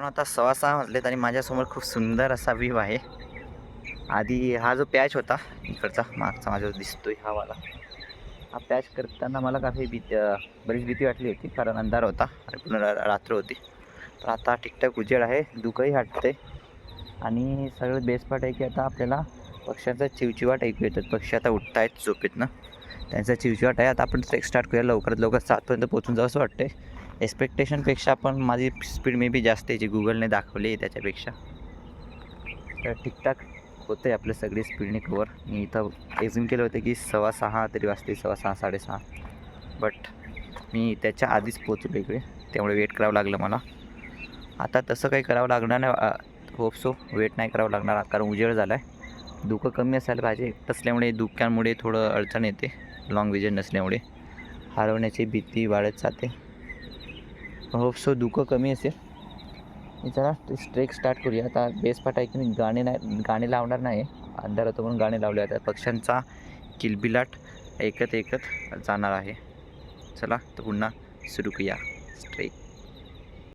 मित्रांनो आता 6:15 वाजलेत आणि माझ्यासमोर खूप सुंदर असा व्ह्यू आहे. आधी हा जो पॅच होता इकडचा मागचा माझ्या दिसतोय हा वाला, हा पॅच करताना मला काही बरीच भीती वाटली होती, कारण अंधार होता आणि पूर्ण रात्र होती. तर आता ठीकठाक उजेड आहे, धुकंही हटते आणि सगळं बेस्ट पार्ट आहे की आता आपल्याला पक्ष्यांचा चिवचिवाट ऐकू येतात. पक्षी आता उठत आहेत झोपेतनं, त्यांचा चिवचिवाट आहे. आता आपण ट्रेक स्टार्ट करूया, लवकरात लवकर 7पर्यंत पोहोचून जावं असं वाटते. एक्सपेक्टेशनपेक्षा पण माझी स्पीड मे बी जास्त आहे, जी गुगलने दाखवली आहे त्याच्यापेक्षा. तर ठीकठाक होतं आहे आपलं सगळी स्पीडने कवर. मी इथं एझ्युम केलं होतं की 6:15 तरी वाजते, 6:15 6:30, बट मी त्याच्या आधीच पोचलो इकडे, त्यामुळे वेट करावं लागलं मला. आता तसं काही करावं लागणार नाही, होप सो वेट नाही करावं लागणार, कारण उजेड झाला आहे. धुकं कमी असायला पाहिजे, असल्यामुळे धुक्यांमुळे थोडं अडचण येते, लॉंग विजन नसल्यामुळे हरवण्याची भीती वाढत जाते. होप सो धुकं कमी असेल. चला ट्रेक स्टार्ट करूया. आता बेस्ट पार्ट आहे की मी गाणे लावणार नाही, अंधार होतो म्हणून गाणे लावले. आता पक्ष्यांचा किलबिलाट ऐकत ऐकत जाणार आहे. चला तर पुन्हा सुरू करूया ट्रेक.